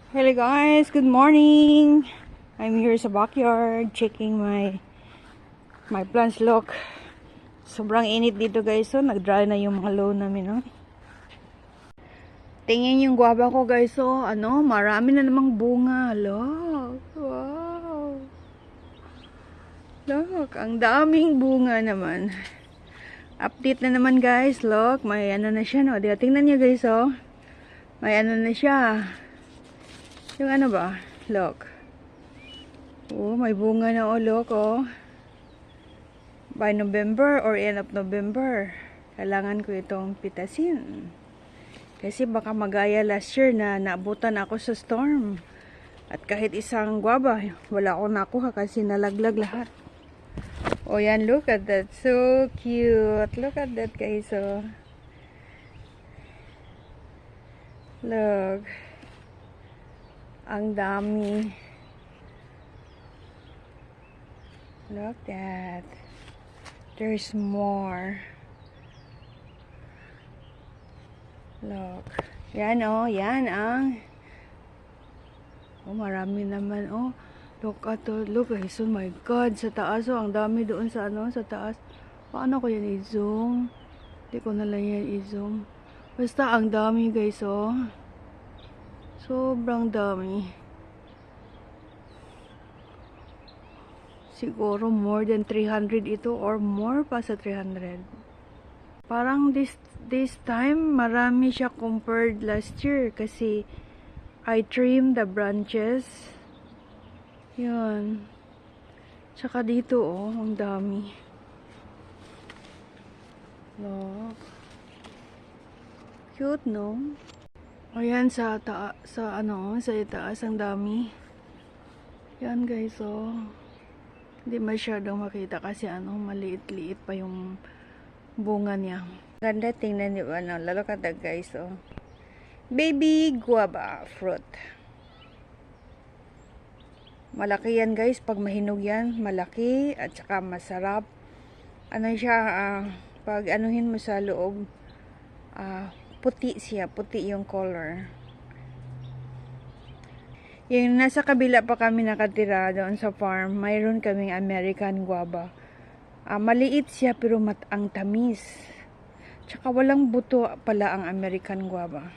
Hello guys, good morning. I'm here sa backyard checking my plants. Look, sobrang init dito guys. So nag-dry na yung mga lawn namin, no? Tingnan yung guava ko guys. So marami na namang bunga. Look, wow. Look, ang daming bunga naman. Update na naman guys. Look, may ano na siya, no? Tingnan niyo guys, oh. May ano na siya. Yung ano ba? Look. Oh, may bunga na, oh, look, oh. By November or end of November, kailangan ko itong pitasin. Kasi baka magaya last year na naabutan ako sa storm. At kahit isang guava, wala akong nakuha kasi nalaglag lahat. Oh, yan, look at that. So cute. Look at that, guys, oh. Look. Ang dami. Look at that. There's more. Look. Yan, oh. Yan ang. Oh, marami naman, oh. Look at it. Look, guys. Oh my God. Sa taas, oh. Ang dami doon sa sa taas. Paano ko yan i-zoom? Hindi ko na lang yan i-zoom. Basta ang dami, guys, oh. Sobrang dami. Siguro more than 300 ito or more pa sa 300. Parang this time marami siya compared last year kasi I trimmed the branches. Yun. Tsaka dito, oh, ang dami. Look. Cute, no? Ayan sa itaas ang dami. Yan guys, oh. Hindi masyadong makita kasi maliit-liit pa yung bunga niya. Ganda, tingnan niyo lalo kada guys, oh. Baby guava fruit. Malaki yan guys, pag mahinog yan, malaki at saka masarap. Ano siya, pag anuhin mo sa loob, puti siya, puti yung color. Yung nasa kabila pa kami nakatira doon sa farm, mayroon kaming American guava. Maliit siya pero ang tamis. Tsaka walang buto pala ang American guava.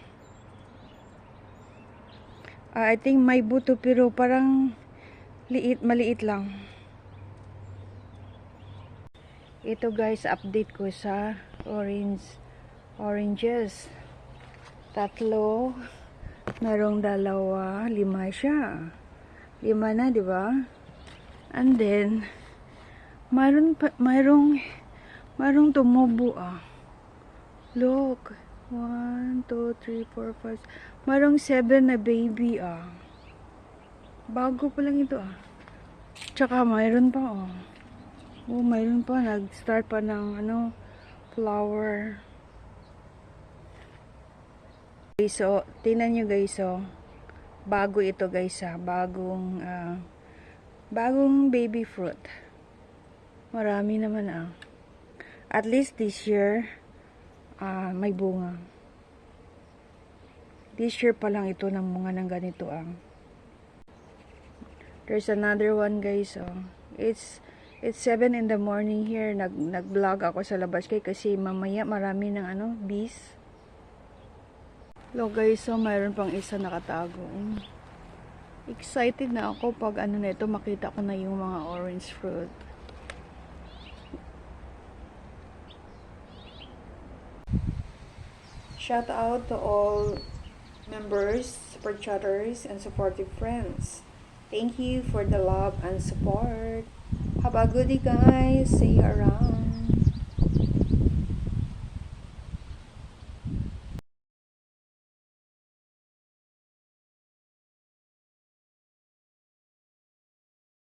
I think may buto pero parang maliit lang. Ito guys, update ko sa oranges. 3, merong 2, 5 siya. 5 na, di ba? And then mayroong tumubo, Look. 1, 2, 3, 4, 5. Mayroong 7 na baby, Bago pa lang ito, Tsaka mayroon pa, Oh, mayroon pa. Nag-start pa ng flower. So, tingnan nyo guys, bago ito guys, bagong baby fruit. Marami naman, At least this year, may bunga. This year pa lang ito ng bunga ng ganito, There's another one guys, It's 7 in the morning here. Nag-vlog ako sa labas kasi mamaya marami ng bees. Look guys, mayroon pang isa nakatago. Excited na ako pag na ito, makita ko na yung mga orange fruit. Shout out to all members, super chatters, and supportive friends. Thank you for the love and support. Have a good day guys. See you around.